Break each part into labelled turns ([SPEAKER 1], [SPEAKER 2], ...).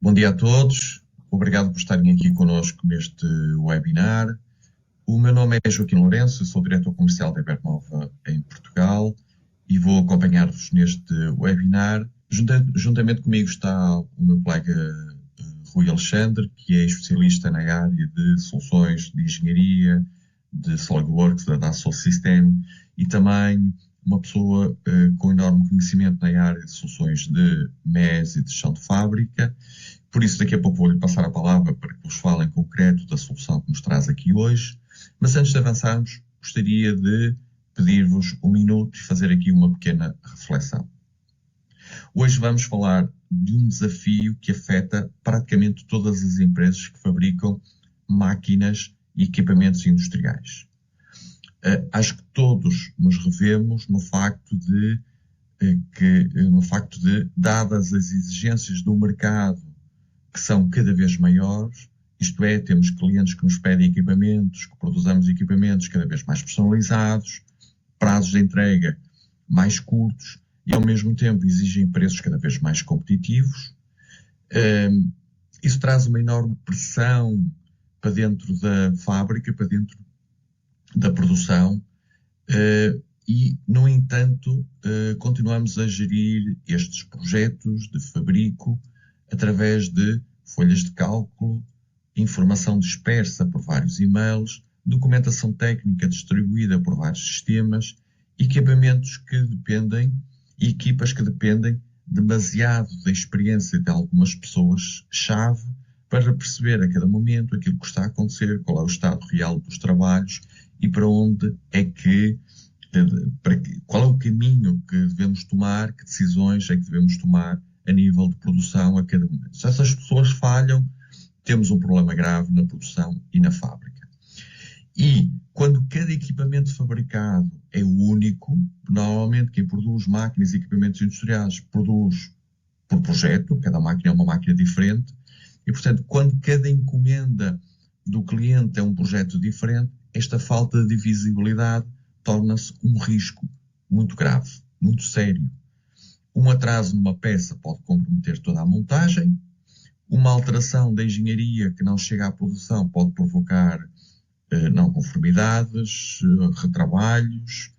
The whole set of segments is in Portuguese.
[SPEAKER 1] Bom dia a todos, obrigado por estarem aqui conosco neste webinar. O meu nome é Joaquim Lourenço, sou diretor comercial da Ibernova em Portugal e vou acompanhar-vos neste webinar. Juntamente comigo está o meu colega Rui Alexandre, que é especialista na área de soluções de engenharia, de SolidWorks, da Dassault Systèmes, e também uma pessoa com enorme conhecimento na área de soluções de MES e de chão de fábrica. Por isso, daqui a pouco vou-lhe passar a palavra para que vos fale em concreto da solução que nos traz aqui hoje. Mas antes de avançarmos, gostaria de pedir-vos um minuto e fazer aqui uma pequena reflexão. Hoje vamos falar de um desafio que afeta praticamente todas as empresas que fabricam máquinas e equipamentos industriais. Acho que todos nos revemos no facto de, dadas as exigências do mercado que são cada vez maiores, isto é, temos clientes que nos pedem equipamentos, que produzamos equipamentos cada vez mais personalizados, prazos de entrega mais curtos e, ao mesmo tempo, exigem preços cada vez mais competitivos. Isso traz uma enorme pressão para dentro da fábrica, para dentro da produção, e, no entanto, continuamos a gerir estes projetos de fabrico através de folhas de cálculo, informação dispersa por vários e-mails, documentação técnica distribuída por vários sistemas, equipamentos que dependem e equipas que dependem demasiado da experiência de algumas pessoas-chave para perceber a cada momento aquilo que está a acontecer, qual é o estado real dos trabalhos e para onde é que qual é o caminho que devemos tomar, que decisões é que devemos tomar a nível de produção a cada momento. Se essas pessoas falham, temos um problema grave na produção e na fábrica. E quando cada equipamento fabricado é único, normalmente quem produz máquinas e equipamentos industriais produz por projeto, cada máquina é uma máquina diferente, e portanto, quando cada encomenda do cliente é um projeto diferente, esta falta de visibilidade torna-se um risco muito grave, muito sério. Um atraso numa peça pode comprometer toda a montagem, uma alteração da engenharia que não chega à produção pode provocar não conformidades, retrabalhos,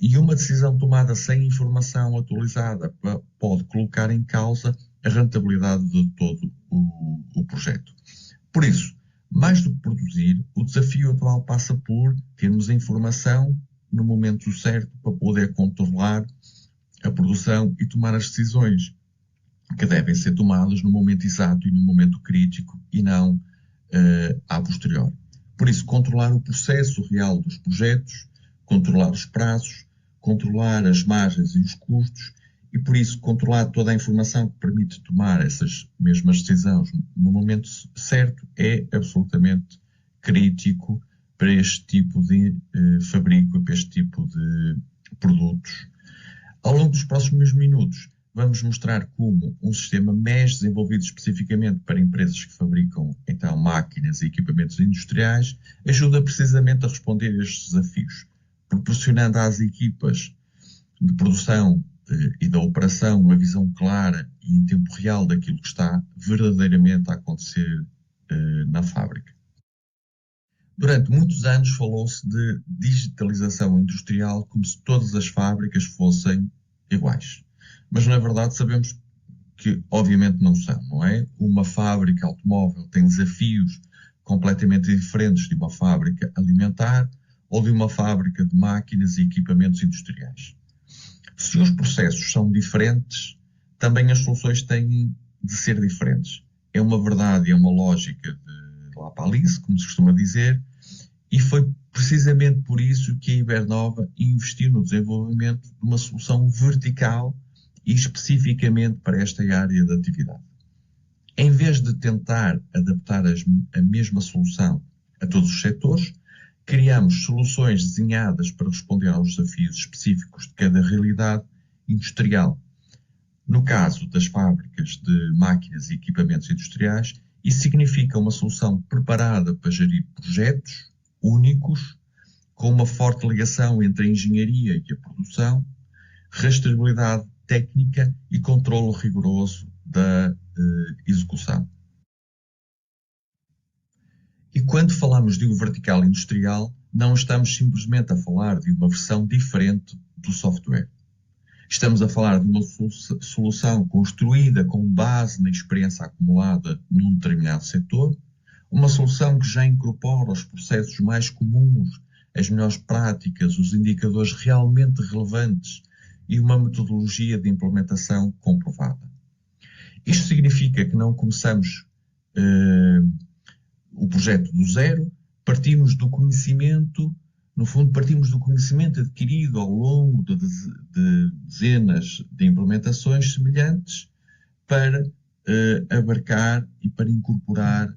[SPEAKER 1] e uma decisão tomada sem informação atualizada pode colocar em causa a rentabilidade de todo o projeto. Por isso, mais do que produzir, o desafio atual passa por termos a informação no momento certo para poder controlar a produção e tomar as decisões que devem ser tomadas no momento exato e no momento crítico e não a posteriori. Por isso, controlar o processo real dos projetos, controlar os prazos, controlar as margens e os custos e, por isso, controlar toda a informação que permite tomar essas mesmas decisões no momento certo é absolutamente crítico para este tipo de fabrico, para este tipo de produtos. Ao longo dos próximos minutos, vamos mostrar como um sistema MES desenvolvido especificamente para empresas que fabricam, então, máquinas e equipamentos industriais, ajuda precisamente a responder a estes desafios, proporcionando às equipas de produção e da operação uma visão clara e em tempo real daquilo que está verdadeiramente a acontecer na fábrica. Durante muitos anos falou-se de digitalização industrial como se todas as fábricas fossem iguais. Mas, na verdade, sabemos que, obviamente, não são, não é? Uma fábrica automóvel tem desafios completamente diferentes de uma fábrica alimentar ou de uma fábrica de máquinas e equipamentos industriais. Se os processos são diferentes, também as soluções têm de ser diferentes. É uma verdade, é uma lógica de lá para Alice, como se costuma dizer, e foi precisamente por isso que a Ibernova investiu no desenvolvimento de uma solução vertical e especificamente para esta área de atividade. Em vez de tentar adaptar a mesma solução a todos os setores, criamos soluções desenhadas para responder aos desafios específicos de cada realidade industrial. No caso das fábricas de máquinas e equipamentos industriais, isso significa uma solução preparada para gerir projetos únicos, com uma forte ligação entre a engenharia e a produção, rastreabilidade técnica e controlo rigoroso da execução. E quando falamos de um vertical industrial, não estamos simplesmente a falar de uma versão diferente do software. Estamos a falar de uma solução construída com base na experiência acumulada num determinado setor, uma solução que já incorpora os processos mais comuns, as melhores práticas, os indicadores realmente relevantes e uma metodologia de implementação comprovada. Isto significa que não começamos o projeto do zero, partimos do conhecimento, no fundo partimos do conhecimento adquirido ao longo de dezenas de implementações semelhantes para abarcar e para incorporar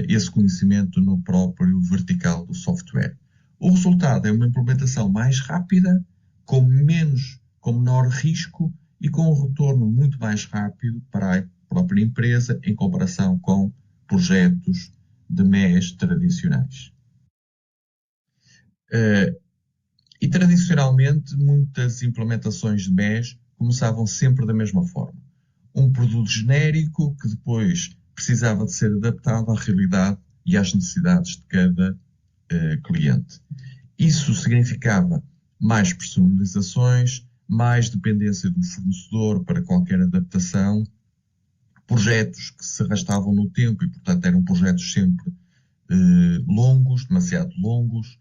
[SPEAKER 1] esse conhecimento no próprio vertical do software. O resultado é uma implementação mais rápida, com menor risco e com um retorno muito mais rápido para a própria empresa em comparação com projetos de MES tradicionais. E tradicionalmente muitas implementações de MES começavam sempre da mesma forma. Um produto genérico que depois precisava de ser adaptado à realidade e às necessidades de cada cliente. Isso significava mais personalizações, mais dependência do fornecedor para qualquer adaptação, projetos que se arrastavam no tempo e, portanto, eram projetos sempre longos, demasiado longos.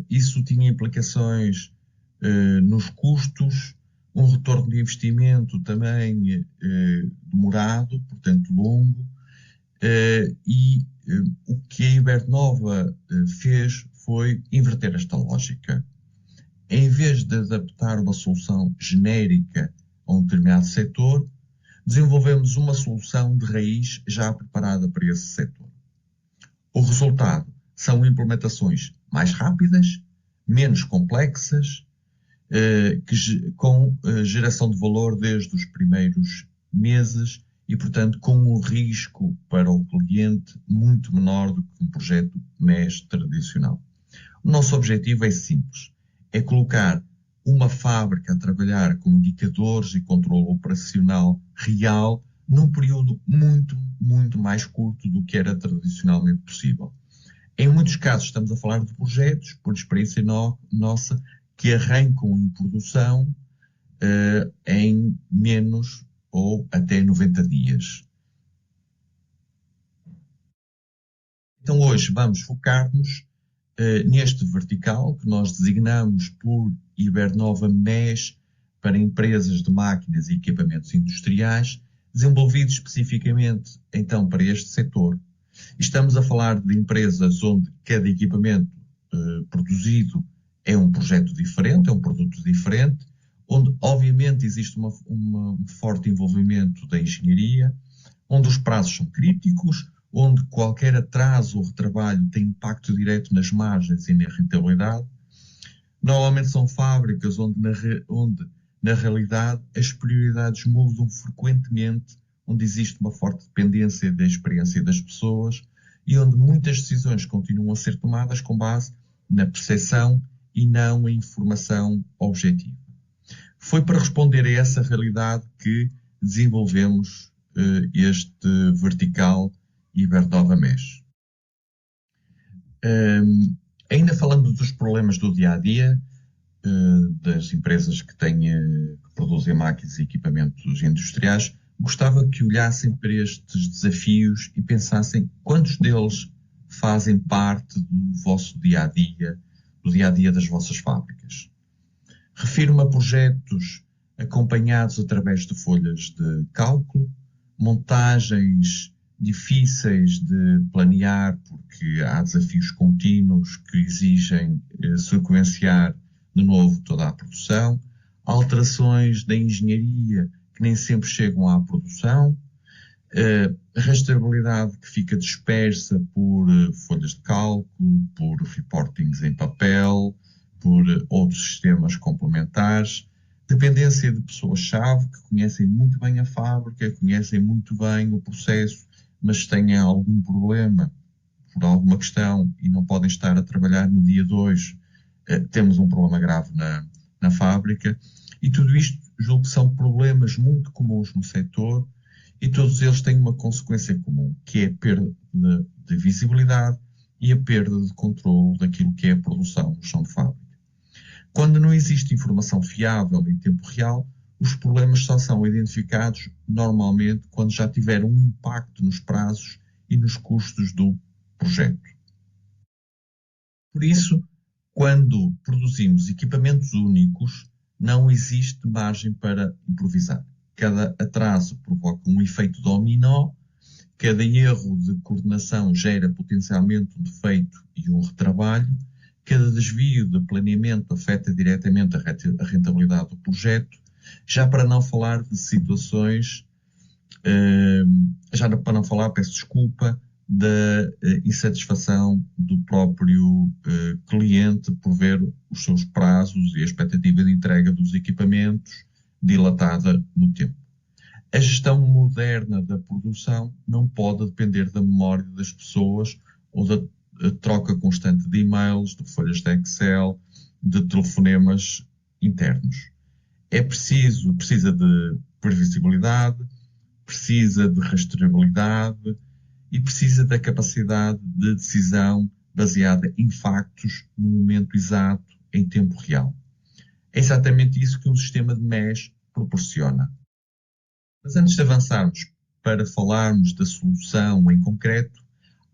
[SPEAKER 1] Isso tinha implicações nos custos, um retorno de investimento também demorado, portanto longo, e o que a Iberdnova fez foi inverter esta lógica. Em vez de adaptar uma solução genérica a um determinado setor, desenvolvemos uma solução de raiz já preparada para esse setor. O resultado são implementações mais rápidas, menos complexas, com geração de valor desde os primeiros meses e, portanto, com um risco para o cliente muito menor do que um projeto MES tradicional. O nosso objetivo é simples, é colocar uma fábrica a trabalhar com indicadores e controle operacional real num período muito, muito mais curto do que era tradicionalmente possível. Em muitos casos estamos a falar de projetos, por experiência nossa, que arrancam em produção em menos ou até 90 dias. Então hoje vamos focar-nos neste vertical que nós designamos por Iberdnova MES para empresas de máquinas e equipamentos industriais, desenvolvido especificamente então para este setor. Estamos a falar de empresas onde cada equipamento produzido é um projeto diferente, é um produto diferente, onde obviamente existe um forte envolvimento da engenharia, onde os prazos são críticos, onde qualquer atraso ou retrabalho tem impacto direto nas margens e na rentabilidade. Normalmente são fábricas onde na realidade as prioridades mudam frequentemente, onde existe uma forte dependência da experiência das pessoas e onde muitas decisões continuam a ser tomadas com base na percepção e não em informação objetiva. Foi para responder a essa realidade que desenvolvemos este vertical Iberdnova MES. Ainda falando dos problemas do dia-a-dia, das empresas que produzem máquinas e equipamentos industriais, gostava que olhassem para estes desafios e pensassem quantos deles fazem parte do vosso dia-a-dia, do dia-a-dia das vossas fábricas. Refiro-me a projetos acompanhados através de folhas de cálculo, montagens difíceis de planear porque há desafios contínuos que exigem sequenciar de novo toda a produção, alterações da engenharia que nem sempre chegam à produção, rastreabilidade que fica dispersa por folhas de cálculo, por reportings em papel, por outros sistemas complementares, dependência de pessoas-chave que conhecem muito bem a fábrica, conhecem muito bem o processo, mas têm algum problema por alguma questão e não podem estar a trabalhar no dia 2, temos um problema grave na fábrica. E tudo isto julgo que são problemas muito comuns no setor e todos eles têm uma consequência comum, que é a perda de visibilidade e a perda de controle daquilo que é a produção no chão de fábrica. Quando não existe informação fiável em tempo real, os problemas só são identificados normalmente quando já tiveram um impacto nos prazos e nos custos do projeto. Por isso, quando produzimos equipamentos únicos, não existe margem para improvisar. Cada atraso provoca um efeito dominó, cada erro de coordenação gera potencialmente um defeito e um retrabalho, cada desvio de planeamento afeta diretamente a rentabilidade do projeto, já para não falar de situações, já para não falar, peço desculpa, da insatisfação do próprio cliente por ver os seus prazos e a expectativa de entrega dos equipamentos dilatada no tempo. A gestão moderna da produção não pode depender da memória das pessoas ou da troca constante de e-mails, de folhas de Excel, de telefonemas internos. Precisa de previsibilidade, precisa de rastreabilidade e precisa da capacidade de decisão baseada em factos no momento exato, em tempo real. É exatamente isso que um sistema de MES proporciona. Mas antes de avançarmos para falarmos da solução em concreto,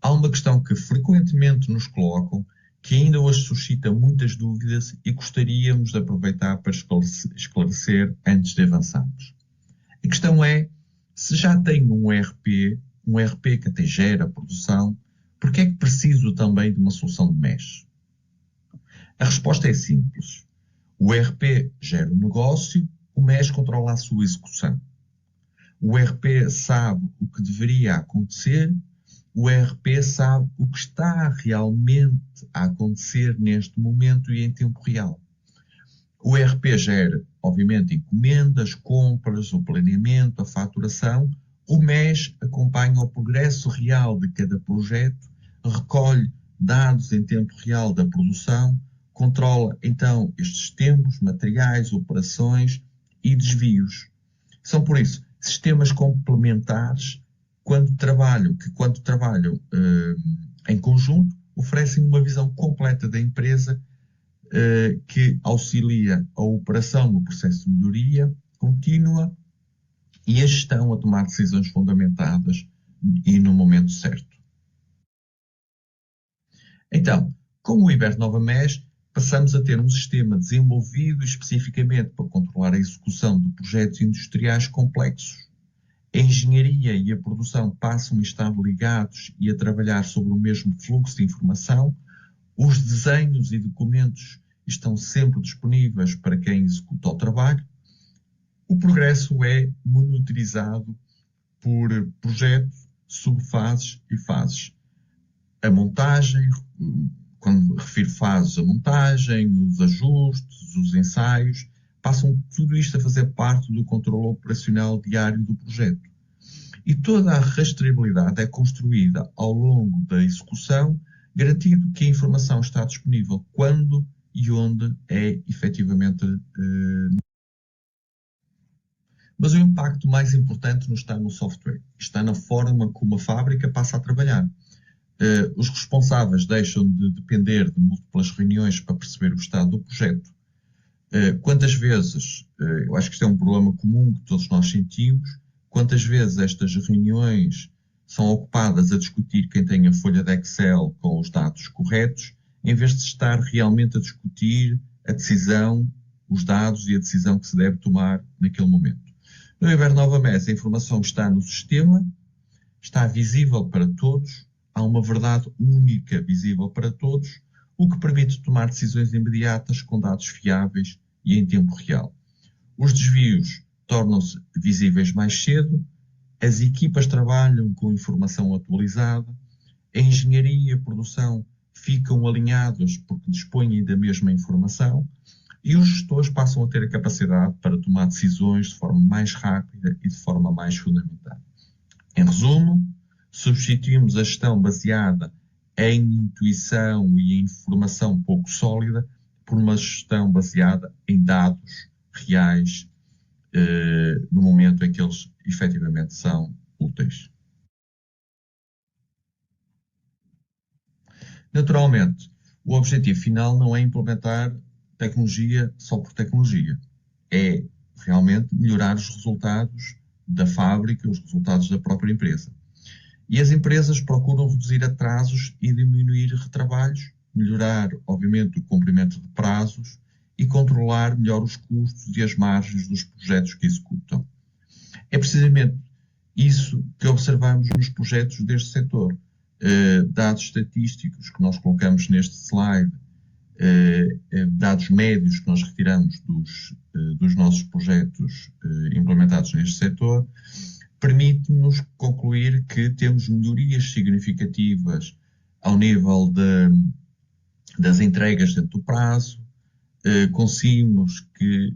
[SPEAKER 1] há uma questão que frequentemente nos colocam, que ainda hoje suscita muitas dúvidas e gostaríamos de aproveitar para esclarecer antes de avançarmos. A questão é, se já tenho um ERP que até gera produção, por que é que preciso também de uma solução de MES? A resposta é simples. O ERP gera o negócio, o MES controla a sua execução. O ERP sabe o que deveria acontecer, o ERP sabe o que está realmente a acontecer neste momento e em tempo real. O ERP gera, obviamente, encomendas, compras, o planeamento, a faturação. O MES acompanha o progresso real de cada projeto, recolhe dados em tempo real da produção, controla, então, estes tempos, materiais, operações e desvios. São, por isso, sistemas complementares quando trabalham em conjunto, oferecem uma visão completa da empresa que auxilia a operação no processo de melhoria contínua e a gestão a tomar decisões fundamentadas e no momento certo. Então, com o Ibernova MES, passamos a ter um sistema desenvolvido especificamente para controlar a execução de projetos industriais complexos. A engenharia e a produção passam a estar ligados e a trabalhar sobre o mesmo fluxo de informação. Os desenhos e documentos estão sempre disponíveis para quem executa o trabalho. O progresso é monitorizado por projetos, subfases e fases. A montagem, quando refiro fases, a montagem, os ajustes, os ensaios, passam tudo isto a fazer parte do controle operacional diário do projeto. E toda a rastreabilidade é construída ao longo da execução, garantindo que a informação está disponível quando e onde é efetivamente. Mas o impacto mais importante não está no software, está na forma como a fábrica passa a trabalhar. Os responsáveis deixam de depender de múltiplas reuniões para perceber o estado do projeto. Quantas vezes, eu acho que isto é um problema comum que todos nós sentimos, quantas vezes estas reuniões são ocupadas a discutir quem tem a folha de Excel com os dados corretos, em vez de estar realmente a discutir a decisão, os dados e a decisão que se deve tomar naquele momento. No Ibernova MES, a informação está no sistema, está visível para todos, há uma verdade única visível para todos, o que permite tomar decisões imediatas com dados fiáveis e em tempo real. Os desvios tornam-se visíveis mais cedo, as equipas trabalham com informação atualizada, a engenharia e a produção ficam alinhados porque dispõem da mesma informação e os gestores passam a ter a capacidade para tomar decisões de forma mais rápida e de forma mais fundamentada. Em resumo, substituímos a gestão baseada em intuição e em informação pouco sólida por uma gestão baseada em dados reais no momento em que eles efetivamente são úteis. Naturalmente, o objetivo final não é implementar tecnologia só por tecnologia. É realmente melhorar os resultados da fábrica, os resultados da própria empresa. E as empresas procuram reduzir atrasos e diminuir retrabalhos, melhorar, obviamente, o cumprimento de prazos e controlar melhor os custos e as margens dos projetos que executam. É precisamente isso que observamos nos projetos deste setor. Dados estatísticos que nós colocamos neste slide, dados médios que nós retiramos dos nossos projetos implementados neste setor, permite-nos concluir que temos melhorias significativas ao nível das entregas dentro do prazo, conseguimos que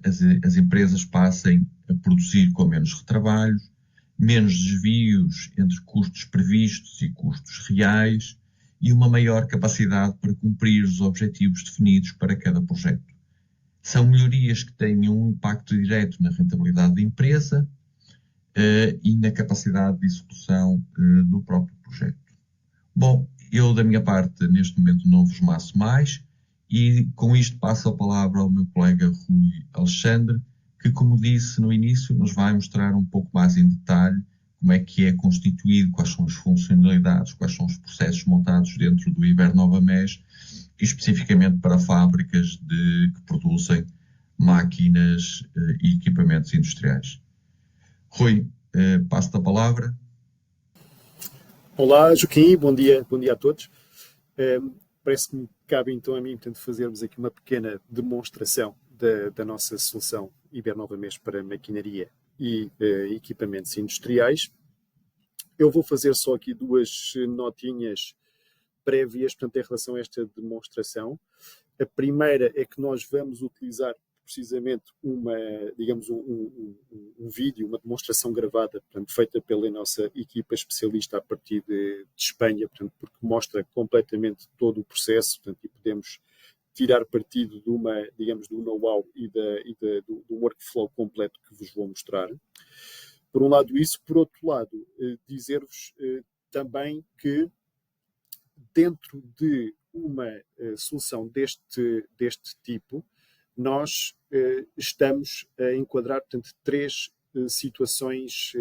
[SPEAKER 1] as empresas passem a produzir com menos retrabalhos, menos desvios entre custos previstos e custos reais e uma maior capacidade para cumprir os objetivos definidos para cada projeto. São melhorias que têm um impacto direto na rentabilidade da empresa e na capacidade de execução do próprio projeto. Bom, eu da minha parte neste momento não vos maço mais e com isto passo a palavra ao meu colega Rui Alexandre, que, como disse no início, nos vai mostrar um pouco mais em detalhe como é que é constituído, quais são as funcionalidades, quais são os processos montados dentro do Ibernovamesh, especificamente para fábricas que produzem máquinas e equipamentos industriais. Rui, passo-te a palavra.
[SPEAKER 2] Olá, Joaquim, bom dia a todos. Parece que me cabe então a mim, portanto, fazermos aqui uma pequena demonstração da nossa solução Ibernovamesh para maquinaria e equipamentos industriais. Eu vou fazer só aqui duas notinhas prévias, portanto, em relação a esta demonstração. A primeira é que nós vamos utilizar precisamente um vídeo, uma demonstração gravada, portanto, feita pela nossa equipa especialista a partir de Espanha, portanto, porque mostra completamente todo o processo, portanto, e podemos tirar partido do know-how e do workflow completo que vos vou mostrar. Por um lado isso, por outro lado, dizer-vos também que dentro de uma solução deste tipo, nós estamos a enquadrar, portanto, três situações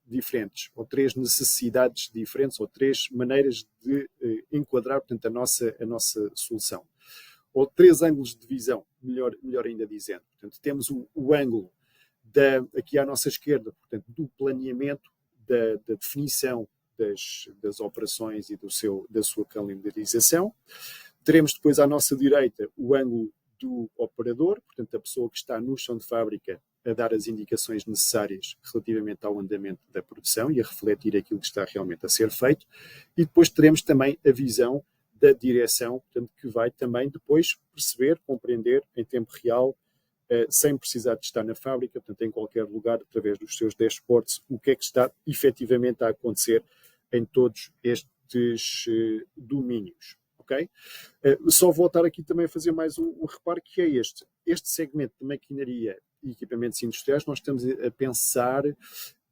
[SPEAKER 2] diferentes, ou três necessidades diferentes, ou três maneiras de enquadrar, portanto, a nossa solução. Ou três ângulos de visão, melhor ainda dizendo. Portanto, temos o ângulo aqui à nossa esquerda, portanto, do planeamento, da definição das operações e da sua calendarização. Teremos depois à nossa direita o ângulo do operador, portanto, a pessoa que está no chão de fábrica a dar as indicações necessárias relativamente ao andamento da produção e a refletir aquilo que está realmente a ser feito. E depois teremos também a visão da direção, portanto, que vai também depois perceber, compreender em tempo real, sem precisar de estar na fábrica, portanto, em qualquer lugar, através dos seus dashboards, o que é que está efetivamente a acontecer em todos estes domínios. Okay? Só voltar aqui também a fazer mais um reparo, que é este segmento de maquinaria e equipamentos industriais. Nós estamos a pensar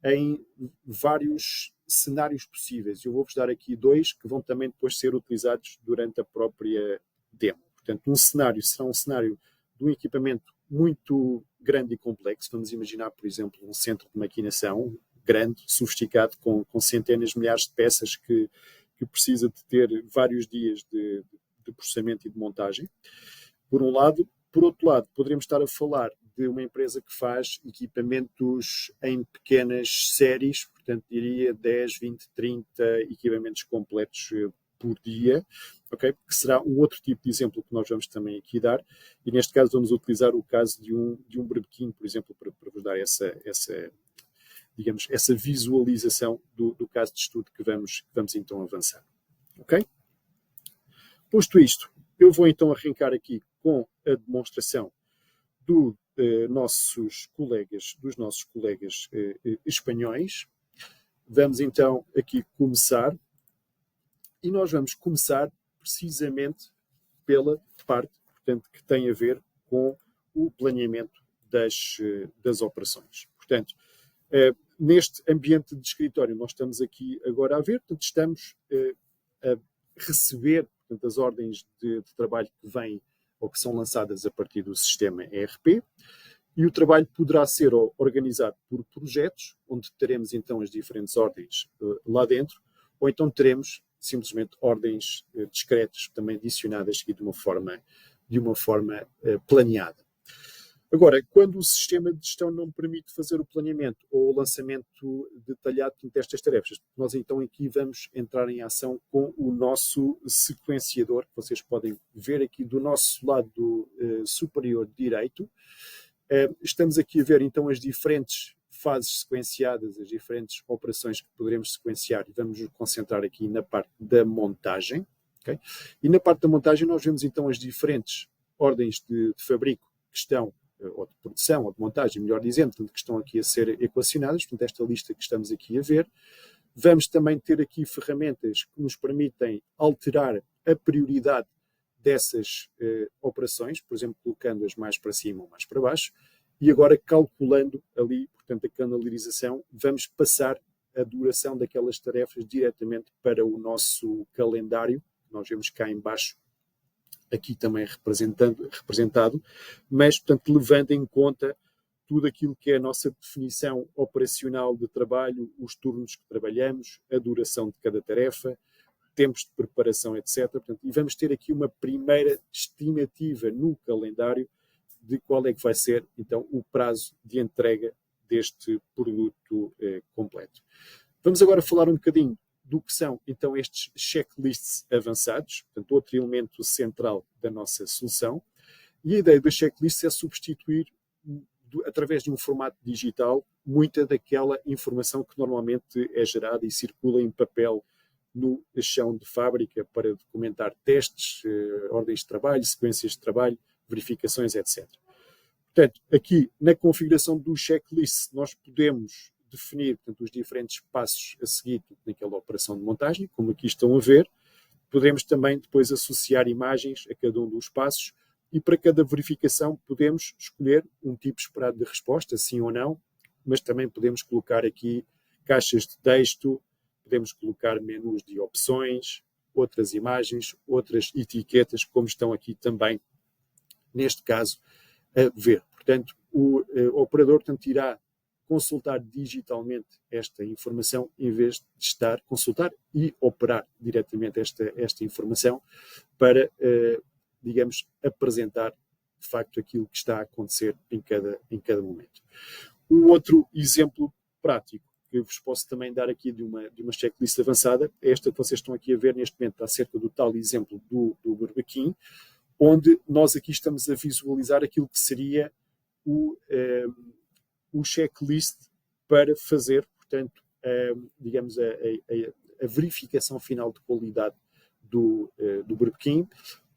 [SPEAKER 2] em vários cenários possíveis. Eu vou-vos dar aqui dois que vão também depois ser utilizados durante a própria demo. Portanto, um cenário será um cenário de um equipamento muito grande e complexo. Vamos imaginar, por exemplo, um centro de maquinação grande, sofisticado, com centenas de milhares de peças que precisa de ter vários dias de processamento e de montagem, por um lado. Por outro lado, poderíamos estar a falar de uma empresa que faz equipamentos em pequenas séries, portanto, diria 10, 20, 30 equipamentos completos por dia, okay? Que será um outro tipo de exemplo que nós vamos também aqui dar, e neste caso vamos utilizar o caso de um brebequim, por exemplo, para vos dar essa visualização do caso de estudo que vamos então avançar. Ok? Posto isto, eu vou então arrancar aqui com a demonstração dos nossos colegas espanhóis. Vamos então aqui começar, e nós vamos começar precisamente pela parte, portanto, que tem a ver com o planeamento das operações. Portanto, neste ambiente de escritório, nós estamos aqui agora a ver, portanto, estamos a receber, portanto, as ordens de trabalho que vêm ou que são lançadas a partir do sistema ERP, e o trabalho poderá ser organizado por projetos, onde teremos então as diferentes ordens lá dentro, ou então teremos simplesmente ordens discretas, também adicionadas aqui de uma forma planeada. Agora, quando o sistema de gestão não permite fazer o planeamento ou o lançamento detalhado destas tarefas, nós então aqui vamos entrar em ação com o nosso sequenciador, que vocês podem ver aqui do nosso lado superior direito. Estamos aqui a ver então as diferentes fases sequenciadas, as diferentes operações que poderemos sequenciar, e vamos nos concentrar aqui na parte da montagem. Okay? E na parte da montagem nós vemos então as diferentes ordens de fabrico que estão, ou de produção, ou de montagem, melhor dizendo, que estão aqui a ser equacionadas, portanto, esta lista que estamos aqui a ver. Vamos também ter aqui ferramentas que nos permitem alterar a prioridade dessas operações, por exemplo, colocando-as mais para cima ou mais para baixo, e agora calculando ali, portanto, a calendarização, vamos passar a duração daquelas tarefas diretamente para o nosso calendário, nós vemos cá em baixo, aqui também representado, mas, portanto, levando em conta tudo aquilo que é a nossa definição operacional de trabalho, os turnos que trabalhamos, a duração de cada tarefa, tempos de preparação, etc. Portanto, e vamos ter aqui uma primeira estimativa no calendário de qual é que vai ser, então, o prazo de entrega deste produto completo. Vamos agora falar um bocadinho do que são, então, estes checklists avançados, portanto, outro elemento central da nossa solução. E a ideia dos checklists é substituir, através de um formato digital, muita daquela informação que normalmente é gerada e circula em papel no chão de fábrica para documentar testes, ordens de trabalho, sequências de trabalho, verificações, etc. Portanto, aqui na configuração do checklist nós podemos definir, portanto, os diferentes passos a seguir naquela operação de montagem, como aqui estão a ver. Podemos também depois associar imagens a cada um dos passos e para cada verificação podemos escolher um tipo esperado de resposta, sim ou não, mas também podemos colocar aqui caixas de texto, podemos colocar menus de opções, outras imagens, outras etiquetas, como estão aqui também, neste caso, a ver. Portanto, o operador, portanto, irá consultar digitalmente esta informação em vez de estar a consultar e operar diretamente esta informação para, digamos, apresentar de facto aquilo que está a acontecer em cada momento. Um outro exemplo prático que vos posso também dar aqui de uma checklist avançada é esta que vocês estão aqui a ver neste momento acerca do tal exemplo do Berbequim, onde nós aqui estamos a visualizar aquilo que seria o checklist para fazer, portanto, digamos, a verificação final de qualidade do Berbequim,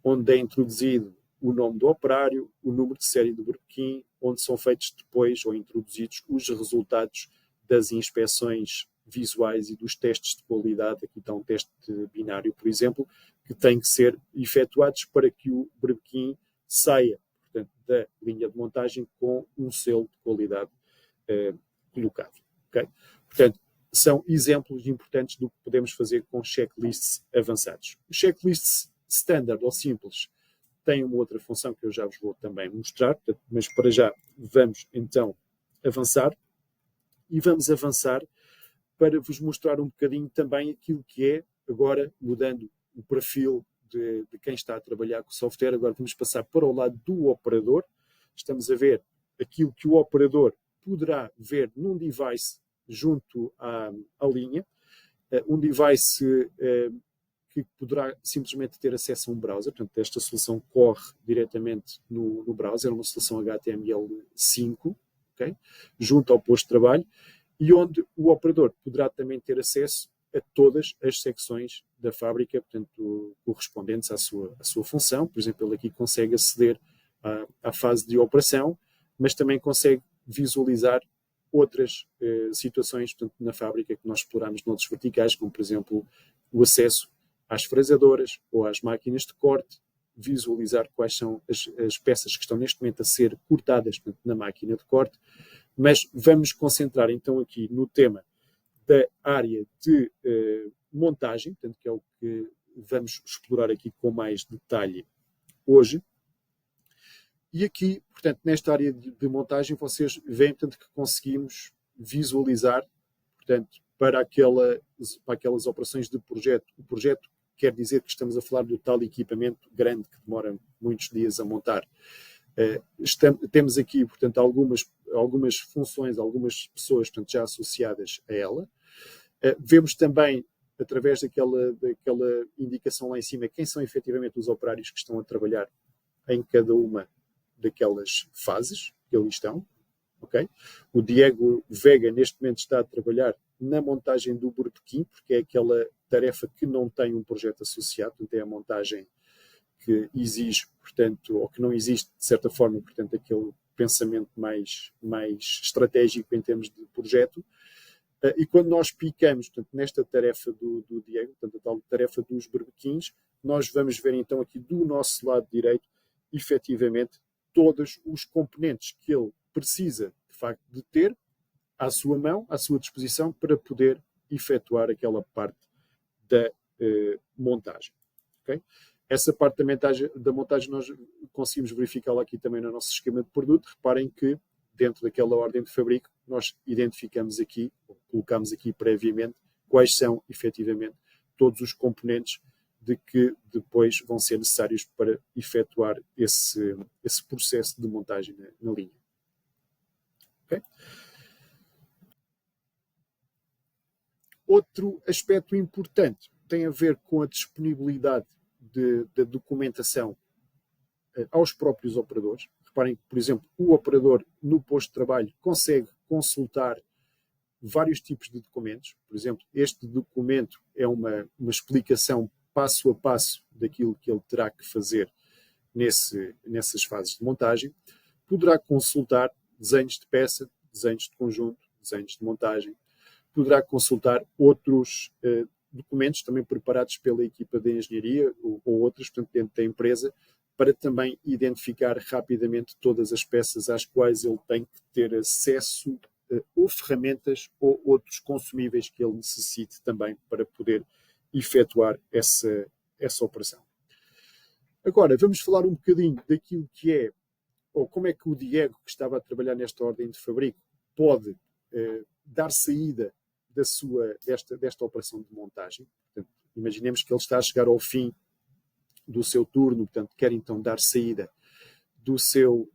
[SPEAKER 2] onde é introduzido o nome do operário, o número de série do Berbequim, onde são feitos depois ou introduzidos os resultados das inspeções visuais e dos testes de qualidade. Aqui está um teste binário, por exemplo, que tem que ser efetuados para que o Berbequim saia, portanto, da linha de montagem com um selo de qualidade colocado. Okay? Portanto, são exemplos importantes do que podemos fazer com checklists avançados. Os checklists standard ou simples têm uma outra função que eu já vos vou também mostrar, portanto, mas para já vamos então avançar. E vamos avançar para vos mostrar um bocadinho também aquilo que é, agora mudando o perfil de quem está a trabalhar com o software, agora vamos passar para o lado do operador. Estamos a ver aquilo que o operador poderá ver num device junto à linha, um device que poderá simplesmente ter acesso a um browser, portanto esta solução corre diretamente no browser, uma solução HTML5, okay? Junto ao posto de trabalho, e onde o operador poderá também ter acesso a todas as secções da fábrica, portanto, correspondentes à sua função. Por exemplo, ele aqui consegue aceder à fase de operação, mas também consegue visualizar outras situações, portanto, na fábrica que nós exploramos noutros verticais, como, por exemplo, o acesso às fresadoras ou às máquinas de corte, visualizar quais são as peças que estão neste momento a ser cortadas, portanto, na máquina de corte, mas vamos concentrar então aqui no tema da área de montagem, portanto, que é o que vamos explorar aqui com mais detalhe hoje. E aqui, portanto, nesta área de montagem, vocês veem, portanto, que conseguimos visualizar, portanto, para aquelas operações de projeto. O projeto quer dizer que estamos a falar do tal equipamento grande que demora muitos dias a montar. Temos aqui, portanto, algumas funções, algumas pessoas, portanto, já associadas a ela. Vemos também, através daquela indicação lá em cima, quem são efetivamente os operários que estão a trabalhar em cada uma daquelas fases que ali estão. Okay? O Diego Vega, neste momento, está a trabalhar na montagem do Burbequim, porque é aquela tarefa que não tem um projeto associado, portanto, é a montagem que exige, portanto, ou que não existe, de certa forma, portanto, aquele pensamento mais estratégico em termos de projeto. E quando nós picamos, portanto, nesta tarefa do Diego, portanto, a tal tarefa dos berbequins, nós vamos ver então aqui do nosso lado direito, efetivamente, todos os componentes que ele precisa, de facto, de ter à sua mão, à sua disposição, para poder efetuar aquela parte da montagem. Okay? Essa parte da montagem nós conseguimos verificá-la aqui também no nosso esquema de produto. Reparem que dentro daquela ordem de fabrico nós identificamos aqui, ou colocamos aqui previamente, quais são efetivamente todos os componentes de que depois vão ser necessários para efetuar esse processo de montagem na linha. Okay? Outro aspecto importante tem a ver com a disponibilidade da documentação aos próprios operadores. Reparem que, por exemplo, o operador no posto de trabalho consegue consultar vários tipos de documentos. Por exemplo, este documento é uma explicação passo a passo daquilo que ele terá que fazer nessas fases de montagem. Poderá consultar desenhos de peça, desenhos de conjunto, desenhos de montagem. Poderá consultar outros documentos também preparados pela equipa de engenharia ou outros, portanto, dentro da empresa, para também identificar rapidamente todas as peças às quais ele tem que ter acesso, ou ferramentas ou outros consumíveis que ele necessite também para poder efetuar essa operação. Agora, vamos falar um bocadinho daquilo que é, ou como é que o Diego, que estava a trabalhar nesta ordem de fabrico, pode dar saída desta operação de montagem. Portanto, imaginemos que ele está a chegar ao fim do seu turno, portanto, quer então dar saída do seu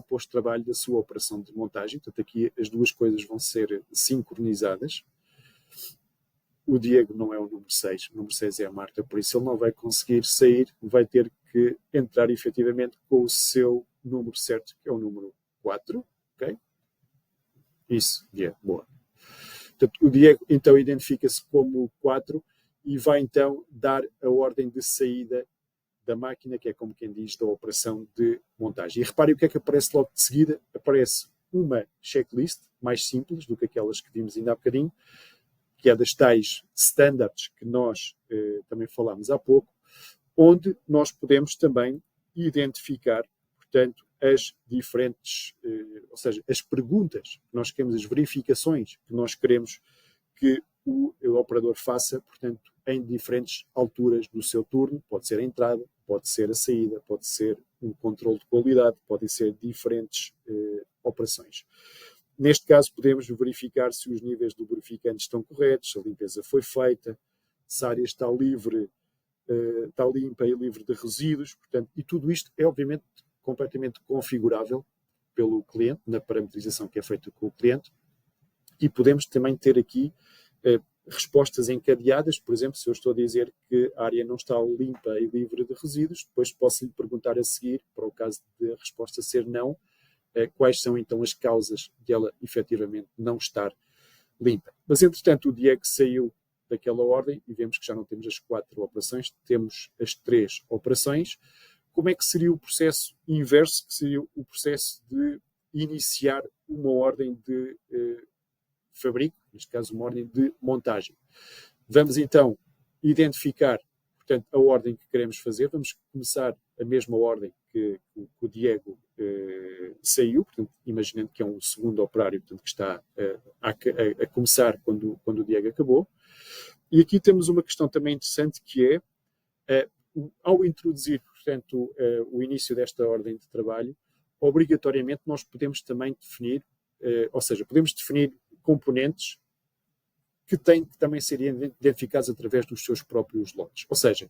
[SPEAKER 2] posto de trabalho, da sua operação de montagem. Portanto, aqui as duas coisas vão ser sincronizadas. O Diego não é o número 6, o número 6 é a Marta, por isso ele não vai conseguir sair, vai ter que entrar efetivamente com o seu número certo, que é o número 4. Ok? Isso, Diego, boa. Portanto, o Diego então identifica-se como 4 e vai então dar a ordem de saída da máquina, que é como quem diz, da operação de montagem. E reparem o que é que aparece logo de seguida. Aparece uma checklist mais simples do que aquelas que vimos ainda há bocadinho, que é das tais standards que nós também falámos há pouco, onde nós podemos também identificar, portanto, as diferentes, ou seja, as perguntas que nós queremos, as verificações que nós queremos que o operador faça, portanto, em diferentes alturas do seu turno. Pode ser a entrada, pode ser a saída, pode ser um controle de qualidade, podem ser diferentes operações. Neste caso, podemos verificar se os níveis do lubrificante estão corretos, se a limpeza foi feita, se a área está livre, está limpa e livre de resíduos. Portanto, e tudo isto é, obviamente, completamente configurável pelo cliente, na parametrização que é feita com o cliente. E podemos também ter aqui respostas encadeadas. Por exemplo, se eu estou a dizer que a área não está limpa e livre de resíduos, depois posso lhe perguntar a seguir, para o caso de a resposta ser não, quais são então as causas de ela efetivamente não estar limpa. Mas, entretanto, o Diego saiu daquela ordem e vemos que já não temos as 4 operações, temos as 3 operações. Como é que seria o processo inverso, que seria o processo de iniciar uma ordem de fabrico, neste caso uma ordem de montagem? Vamos então identificar, portanto, a ordem que queremos fazer. Vamos começar a mesma ordem que o Diego saiu, portanto, imaginando que é um segundo operário, portanto, que está a começar quando o Diego acabou. E aqui temos uma questão também interessante, que é, ao introduzir, portanto, o início desta ordem de trabalho, obrigatoriamente nós podemos também definir, ou seja, podemos definir componentes que têm que também ser identificados através dos seus próprios lotes. Ou seja,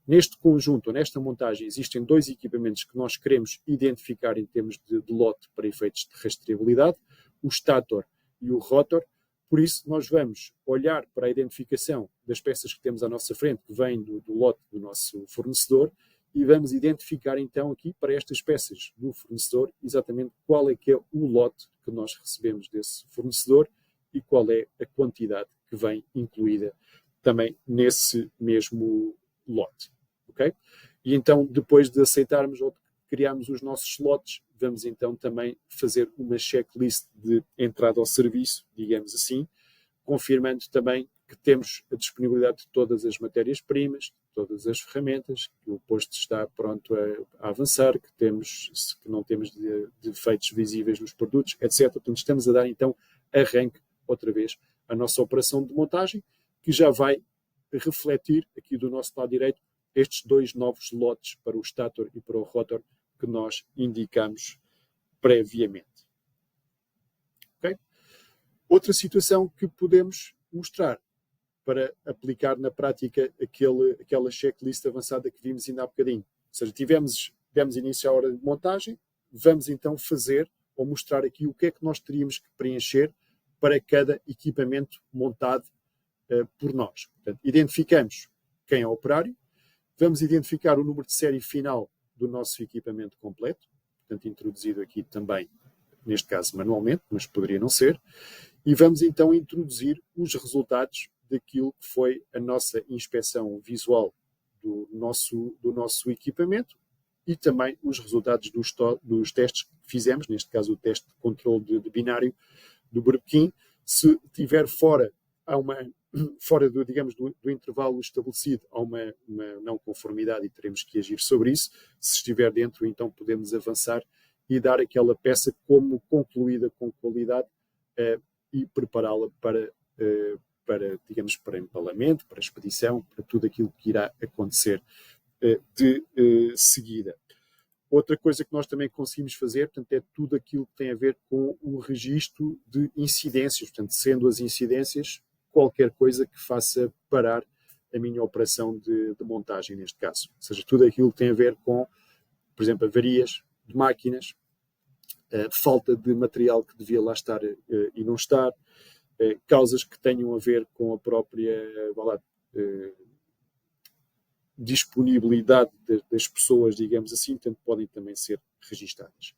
[SPEAKER 2] neste conjunto, nesta montagem, existem 2 equipamentos que nós queremos identificar em termos de lote para efeitos de rastreabilidade, o stator e o rotor. Por isso, nós vamos olhar para a identificação das peças que temos à nossa frente, que vêm do lote do nosso fornecedor, e vamos identificar então aqui para estas peças do fornecedor exatamente qual é que é o lote que nós recebemos desse fornecedor e qual é a quantidade que vem incluída também nesse mesmo lote. Okay? E então, depois de aceitarmos ou de criarmos os nossos lotes, vamos então também fazer uma checklist de entrada ao serviço, digamos assim, confirmando também que temos a disponibilidade de todas as matérias-primas, todas as ferramentas, que o posto está pronto a avançar, que não temos defeitos visíveis nos produtos, etc. Portanto, estamos a dar então arranque outra vez a nossa operação de montagem, que já vai refletir aqui do nosso lado direito estes 2 novos lotes para o stator e para o rotor que nós indicamos previamente. Okay? Outra situação que podemos mostrar para aplicar na prática aquela checklist avançada que vimos ainda há bocadinho. Ou seja, demos início à hora de montagem, vamos então fazer ou mostrar aqui o que é que nós teríamos que preencher para cada equipamento montado por nós. Portanto, identificamos quem é o operário, vamos identificar o número de série final do nosso equipamento completo, portanto, introduzido aqui também, neste caso manualmente, mas poderia não ser, e vamos então introduzir os resultados daquilo que foi a nossa inspeção visual do nosso equipamento e também os resultados dos testes que fizemos, neste caso o teste de controle de binário do Burbequim. Se estiver fora do intervalo estabelecido, há uma não conformidade e teremos que agir sobre isso. Se estiver dentro, então podemos avançar e dar aquela peça como concluída com qualidade e prepará-la para empalamento, para expedição, para tudo aquilo que irá acontecer de seguida. Outra coisa que nós também conseguimos fazer, portanto, é tudo aquilo que tem a ver com o registro de incidências, portanto, sendo as incidências qualquer coisa que faça parar a minha operação de montagem, neste caso. Ou seja, tudo aquilo que tem a ver com, por exemplo, avarias de máquinas, falta de material que devia lá estar e não estar, causas que tenham a ver com a própria disponibilidade das pessoas, digamos assim, portanto, podem também ser registadas.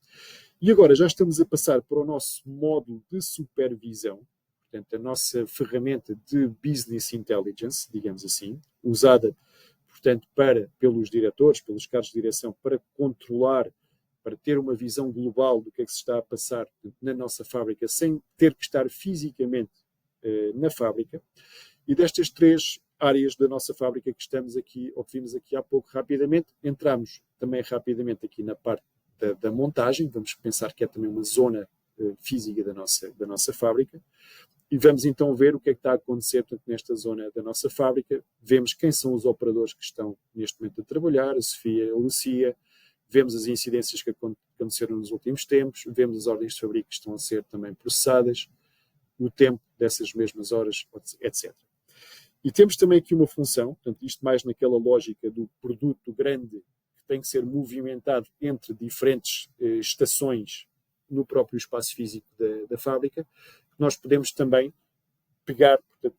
[SPEAKER 2] E agora já estamos a passar para o nosso módulo de supervisão, portanto, a nossa ferramenta de business intelligence, digamos assim, usada, portanto, pelos diretores, pelos cargos de direção, para controlar, para ter uma visão global do que é que se está a passar na nossa fábrica, sem ter que estar fisicamente na fábrica. E destas 3 áreas da nossa fábrica que estamos aqui, ou que vimos aqui há pouco rapidamente, entramos também rapidamente aqui na parte da montagem. Vamos pensar que é também uma zona física da nossa fábrica, e vamos então ver o que é que está a acontecer, portanto, nesta zona da nossa fábrica. Vemos quem são os operadores que estão neste momento a trabalhar, a Sofia, a Lucia, vemos as incidências que aconteceram nos últimos tempos, vemos as ordens de fabrico que estão a ser também processadas, o tempo dessas mesmas horas, etc. E temos também aqui uma função, portanto, isto mais naquela lógica do produto grande que tem que ser movimentado entre diferentes estações no próprio espaço físico da fábrica, que nós podemos também pegar, portanto,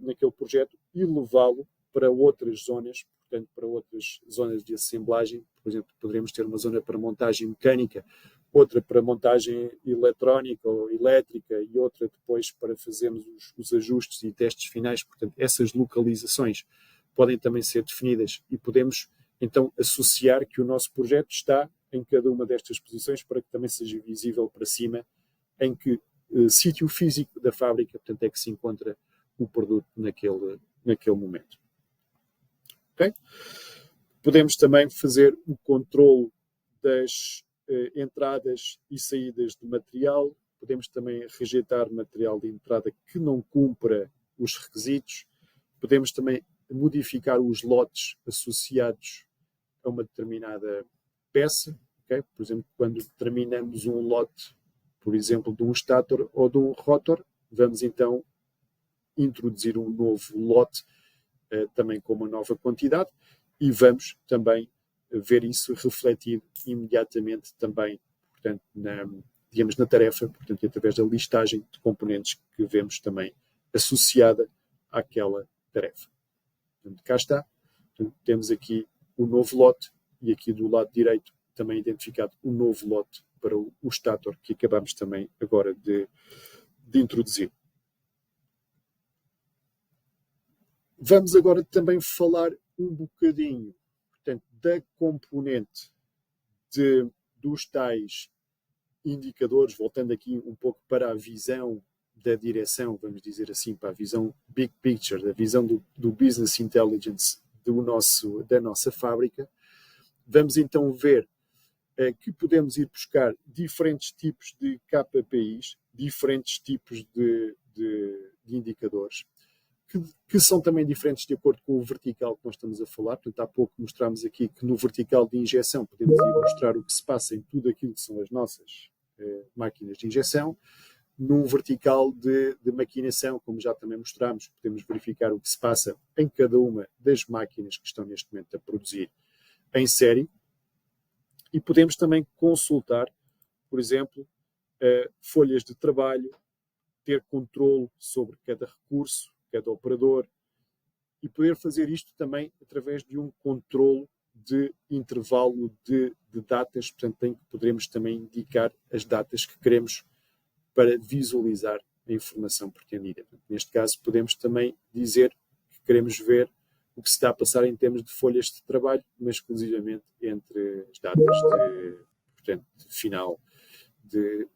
[SPEAKER 2] naquele projeto e levá-lo para outras zonas, portanto, para outras zonas de assemblagem. Por exemplo, poderemos ter uma zona para montagem mecânica, outra para montagem eletrónica ou elétrica e outra depois para fazermos os ajustes e testes finais. Portanto, essas localizações podem também ser definidas e podemos então associar que o nosso projeto está em cada uma destas posições para que também seja visível para cima em que sítio físico da fábrica, portanto, é que se encontra o produto naquele momento. Okay? Podemos também fazer o controle das entradas e saídas de material. Podemos também rejeitar material de entrada que não cumpra os requisitos. Podemos também modificar os lotes associados a uma determinada peça. Okay? Por exemplo, quando determinamos um lote, por exemplo, de um stator ou de um rotor, vamos então introduzir um novo lote também com uma nova quantidade e vamos também ver isso refletido imediatamente também, portanto, na tarefa, portanto, através da listagem de componentes que vemos também associada àquela tarefa. Portanto, cá está. Portanto, temos aqui o novo lote e aqui do lado direito também identificado o novo lote para o stator que acabamos também agora de introduzir. Vamos agora também falar um bocadinho, portanto, da componente dos tais indicadores, voltando aqui um pouco para a visão da direção, vamos dizer assim, para a visão big picture, da visão do business intelligence da nossa fábrica. Vamos então ver que podemos ir buscar diferentes tipos de KPIs, diferentes tipos de indicadores, que são também diferentes de acordo com o vertical que nós estamos a falar. Portanto, há pouco mostramos aqui que no vertical de injeção podemos ir mostrar o que se passa em tudo aquilo que são as nossas máquinas de injeção. Num vertical de maquinação, como já também mostramos, podemos verificar o que se passa em cada uma das máquinas que estão neste momento a produzir em série. E podemos também consultar, por exemplo, folhas de trabalho, ter controle sobre cada recurso, cada operador, e poder fazer isto também através de um controle de intervalo de datas, portanto, em que poderemos também indicar as datas que queremos para visualizar a informação pretendida. Portanto, neste caso, podemos também dizer que queremos ver o que se está a passar em termos de folhas de trabalho, mas exclusivamente entre as datas portanto, final de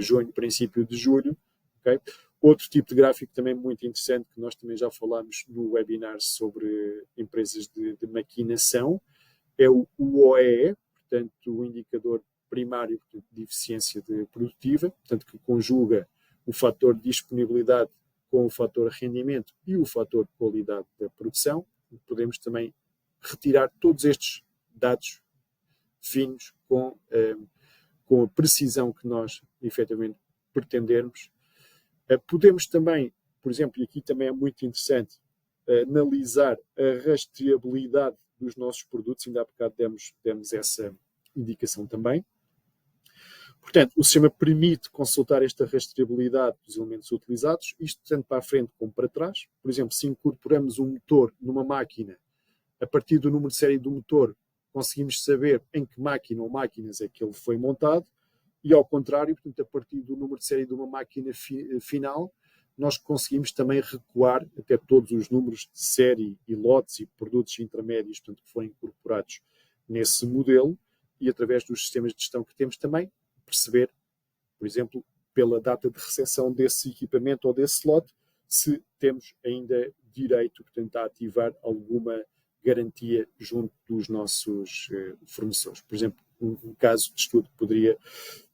[SPEAKER 2] junho, princípio de julho. Okay? Outro tipo de gráfico também muito interessante, que nós também já falámos no webinar sobre empresas de maquinação, é o OEE, portanto, o indicador primário, portanto, de eficiência produtiva, portanto, que conjuga o fator de disponibilidade com o fator rendimento e o fator de qualidade da produção. Podemos também retirar todos estes dados finos com a precisão que nós efetivamente pretendermos. Podemos também, por exemplo, e aqui também é muito interessante, analisar a rastreabilidade dos nossos produtos. Ainda há bocado demos essa indicação também. Portanto, o sistema permite consultar esta rastreabilidade dos elementos utilizados, isto tanto para a frente como para trás. Por exemplo, se incorporamos um motor numa máquina, a partir do número de série do motor, conseguimos saber em que máquina ou máquinas é que ele foi montado, e ao contrário, portanto, a partir do número de série de uma máquina final, nós conseguimos também recuar até todos os números de série e lotes e produtos intermédios, portanto, que foram incorporados nesse modelo, e através dos sistemas de gestão que temos também, perceber, por exemplo, pela data de recepção desse equipamento ou desse lote, se temos ainda direito, portanto, a ativar alguma garantia junto dos nossos fornecedores. Por exemplo, um caso de estudo poderia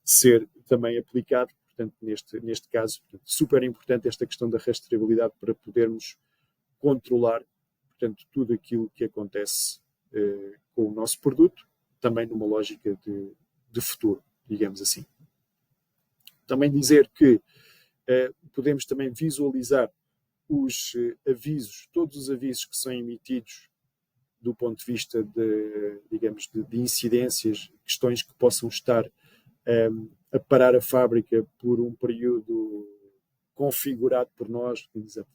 [SPEAKER 2] ser também aplicado, portanto, neste caso, portanto, super importante esta questão da rastreabilidade para podermos controlar, portanto, tudo aquilo que acontece com o nosso produto, também numa lógica de futuro, digamos assim. Também dizer que podemos também visualizar os avisos, todos os avisos que são emitidos do ponto de vista digamos, de incidências, questões que possam estar a parar a fábrica por um período configurado por nós,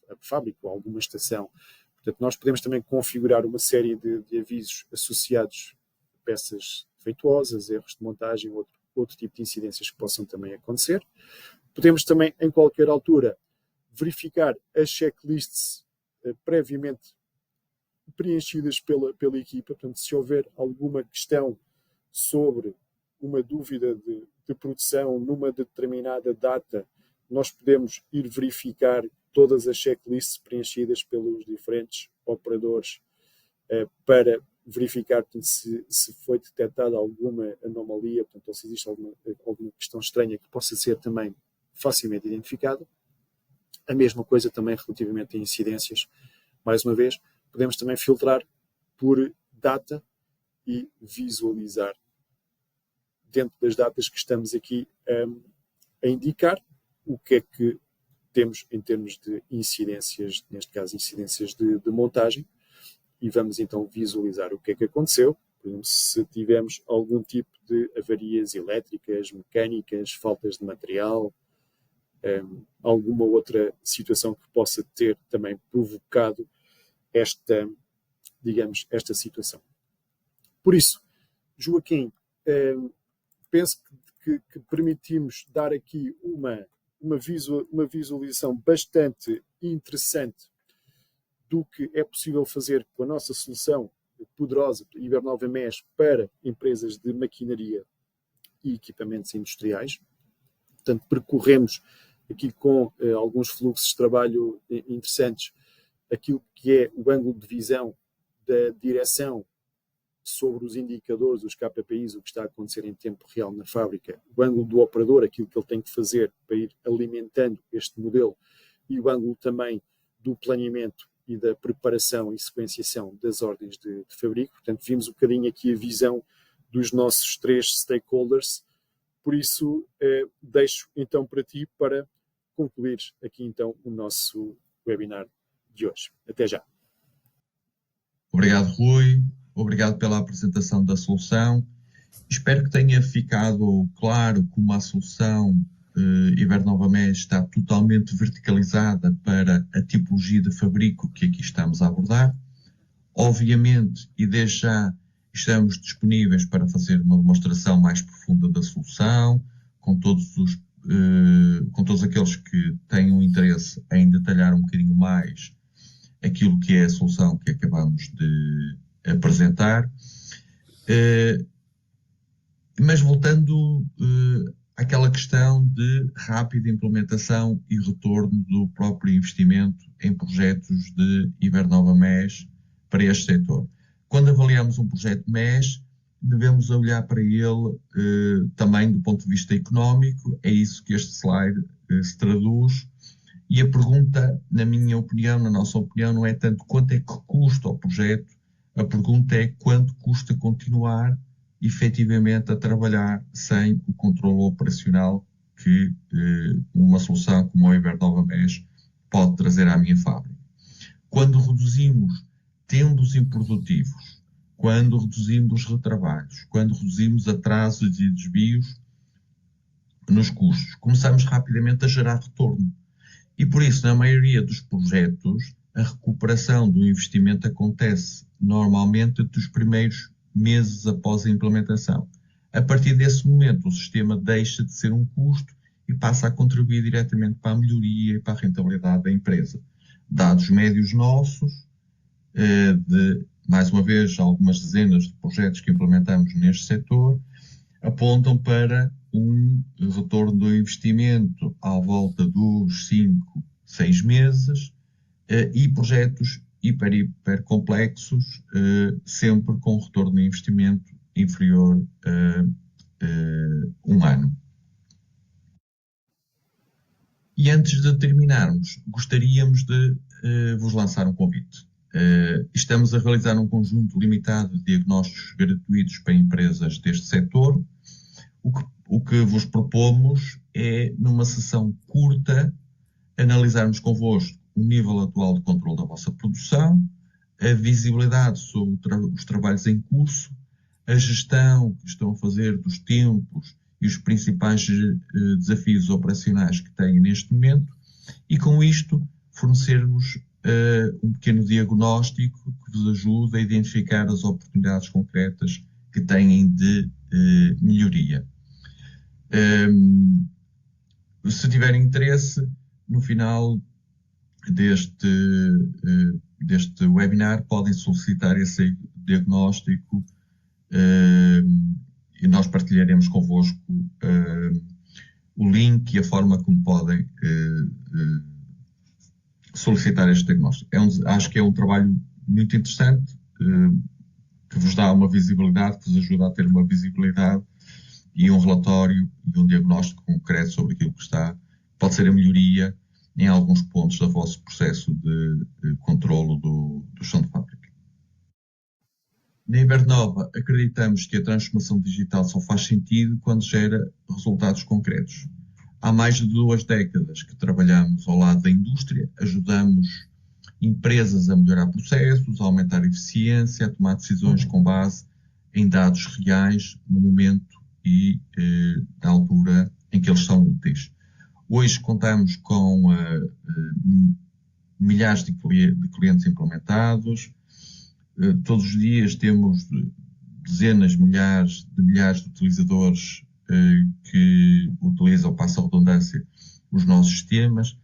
[SPEAKER 2] a fábrica ou alguma estação. Portanto, nós podemos também configurar uma série de avisos associados a peças defeituosas, erros de montagem, outro tipo de incidências que possam também acontecer. Podemos também, em qualquer altura, verificar as checklists previamente preenchidas pela equipa. Portanto, se houver alguma questão sobre uma dúvida de produção numa determinada data, nós podemos ir verificar todas as checklists preenchidas pelos diferentes operadores para verificar, portanto, se foi detectada alguma anomalia, portanto, ou se existe alguma questão estranha que possa ser também facilmente identificada. A mesma coisa também relativamente a incidências. Mais uma vez, podemos também filtrar por data e visualizar dentro das datas que estamos aqui a indicar o que é que temos em termos de incidências, neste caso incidências de montagem, e vamos então visualizar o que é que aconteceu. Por exemplo, se tivemos algum tipo de avarias elétricas, mecânicas, faltas de material, alguma outra situação que possa ter também provocado esta situação. Por isso, Joaquim, penso que permitimos dar aqui uma visualização bastante interessante do que é possível fazer com a nossa solução poderosa Ibernova MES para empresas de maquinaria e equipamentos industriais. Portanto, percorremos aqui com alguns fluxos de trabalho interessantes aquilo que é o ângulo de visão da direção sobre os indicadores, os KPIs, o que está a acontecer em tempo real na fábrica, o ângulo do operador, aquilo que ele tem que fazer para ir alimentando este modelo, e o ângulo também do planeamento e da preparação e sequenciação das ordens de fabrico. Portanto, vimos um bocadinho aqui a visão dos nossos 3 stakeholders. Por isso, deixo então para ti para concluir aqui então o nosso webinar de hoje. Até já.
[SPEAKER 1] Obrigado, Rui. Obrigado pela apresentação da solução. Espero que tenha ficado claro como a solução Ibernova MES está totalmente verticalizada para a tipologia de fabrico que aqui estamos a abordar. Obviamente, e desde já, estamos disponíveis para fazer uma demonstração mais profunda da solução, com todos aqueles que tenham interesse em detalhar um bocadinho mais aquilo que é a solução que acabamos de apresentar. Mas voltando àquela questão de rápida implementação e retorno do próprio investimento em projetos de Ibernova MES para este setor. Quando avaliamos um projeto MES, devemos olhar para ele também do ponto de vista económico. É isso que este slide se traduz. E a pergunta, na minha opinião, na nossa opinião, não é tanto quanto é que custa o projeto, a pergunta é quanto custa continuar efetivamente a trabalhar sem o controle operacional que uma solução como a Ibernova MES pode trazer à minha fábrica. Quando reduzimos tempos improdutivos, quando reduzimos retrabalhos, quando reduzimos atrasos e desvios nos custos, começamos rapidamente a gerar retorno. E por isso, na maioria dos projetos, a recuperação do investimento acontece normalmente dos primeiros meses após a implementação. A partir desse momento, o sistema deixa de ser um custo e passa a contribuir diretamente para a melhoria e para a rentabilidade da empresa. Dados médios nossos, de, mais uma vez, algumas dezenas de projetos que implementamos neste setor, apontam para um retorno do investimento à volta dos 5, 6 meses e projetos hiper complexos, sempre com retorno de investimento inferior a 1 ano. E antes de terminarmos, gostaríamos de vos lançar um convite. Estamos a realizar um conjunto limitado de diagnósticos gratuitos para empresas deste setor. O que vos propomos é, numa sessão curta, analisarmos convosco o nível atual de controle da vossa produção, a visibilidade sobre os trabalhos em curso, a gestão que estão a fazer dos tempos e os principais desafios operacionais que têm neste momento, e com isto fornecer-vos um pequeno diagnóstico que vos ajude a identificar as oportunidades concretas que têm de melhoria. Se tiverem interesse, no final deste webinar podem solicitar esse diagnóstico e nós partilharemos convosco o link e a forma como podem solicitar este diagnóstico. Acho que é um trabalho muito interessante, que vos dá uma visibilidade, que vos ajuda a ter uma visibilidade e um relatório e um diagnóstico concreto sobre aquilo que está. Pode ser a melhoria em alguns pontos do vosso processo de controlo do chão de fábrica. Na Ibernova, acreditamos que a transformação digital só faz sentido quando gera resultados concretos. Há mais de 2 décadas que trabalhamos ao lado da indústria, ajudamos empresas a melhorar processos, a aumentar a eficiência, a tomar decisões com base em dados reais no momento e na altura em que eles são úteis. Hoje contamos com milhares de clientes implementados. Todos os dias temos dezenas de milhares de utilizadores que utilizam, passa a redundância, os nossos sistemas.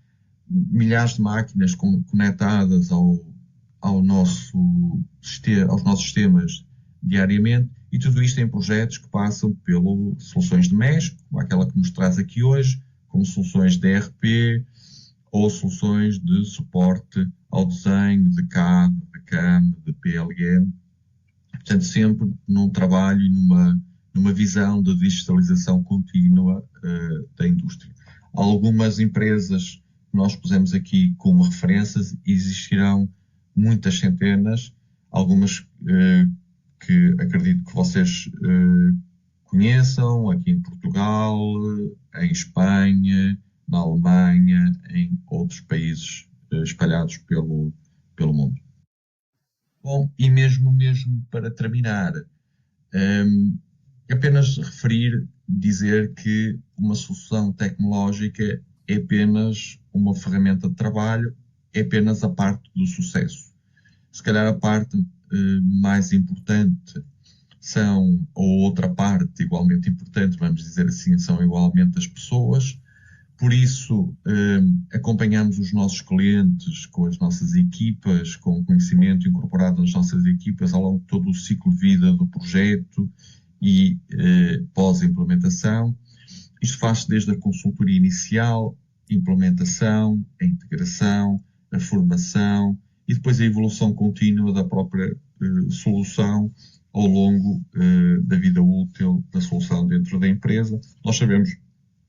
[SPEAKER 1] Milhares de máquinas conectadas aos nossos sistemas diariamente, e tudo isto em projetos que passam pelo soluções de mesh, como aquela que nos traz aqui hoje, como soluções de ERP ou soluções de suporte ao desenho de CAD, de CAM, de PLM. Portanto, sempre num trabalho e numa visão de digitalização contínua da indústria. Algumas empresas que nós pusemos aqui como referências, existirão muitas centenas, algumas que acredito que vocês conheçam, aqui em Portugal, em Espanha, na Alemanha, em outros países espalhados pelo mundo. Bom, e mesmo para terminar, apenas referir, dizer que uma solução tecnológica é apenas uma ferramenta de trabalho, é apenas a parte do sucesso. Se calhar a parte mais importante ou outra parte igualmente importante, vamos dizer assim, são igualmente as pessoas. Por isso, acompanhamos os nossos clientes com as nossas equipas, com o conhecimento incorporado nas nossas equipas ao longo de todo o ciclo de vida do projeto e pós-implementação. Isto faz-se desde a consultoria inicial, implementação, a integração, a formação e depois a evolução contínua da própria solução ao longo da vida útil da solução dentro da empresa. Nós sabemos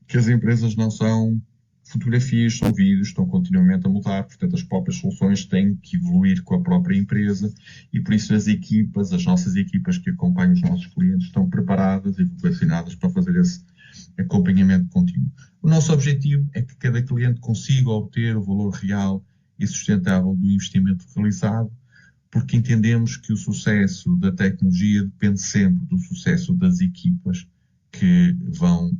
[SPEAKER 1] que as empresas não são fotografias, são vídeos, estão continuamente a mudar, portanto as próprias soluções têm que evoluir com a própria empresa e por isso as nossas equipas que acompanham os nossos clientes estão preparadas e vocacionadas para fazer esse acompanhamento contínuo. O nosso objetivo é que cada cliente consiga obter o valor real e sustentável do investimento realizado, porque entendemos que o sucesso da tecnologia depende sempre do sucesso das equipas que vão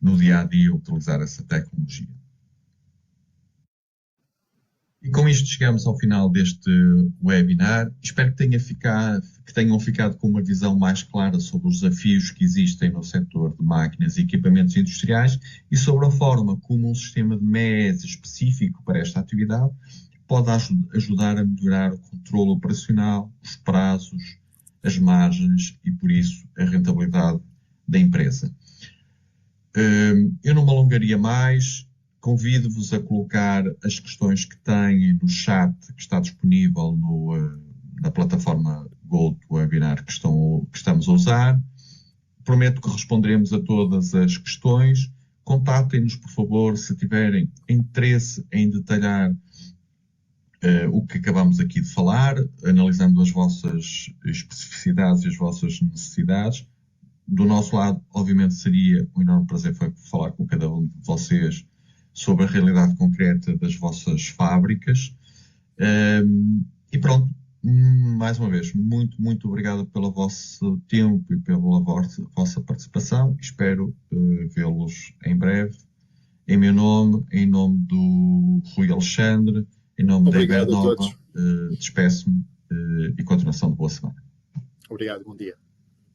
[SPEAKER 1] no dia a dia utilizar essa tecnologia. E com isto chegamos ao final deste webinar. Espero que tenham ficado com uma visão mais clara sobre os desafios que existem no setor de máquinas e equipamentos industriais e sobre a forma como um sistema de MES específico para esta atividade pode ajudar a melhorar o controle operacional, os prazos, as margens e, por isso, a rentabilidade da empresa. Eu não me alongaria mais. Convido-vos a colocar as questões que têm no chat que está disponível na plataforma GoToWebinar que estamos a usar. Prometo que responderemos a todas as questões. Contatem-nos, por favor, se tiverem interesse em detalhar o que acabamos aqui de falar, analisando as vossas especificidades e as vossas necessidades. Do nosso lado, obviamente, seria um enorme prazer falar com cada um de vocês sobre a realidade concreta das vossas fábricas. E pronto, mais uma vez, muito, muito obrigado pelo vosso tempo e pela vossa participação. Espero vê-los em breve. Em meu nome, em nome do Rui Alexandre, em nome da Ibernova, despeço-me e continuação de boa semana.
[SPEAKER 2] Obrigado, bom dia.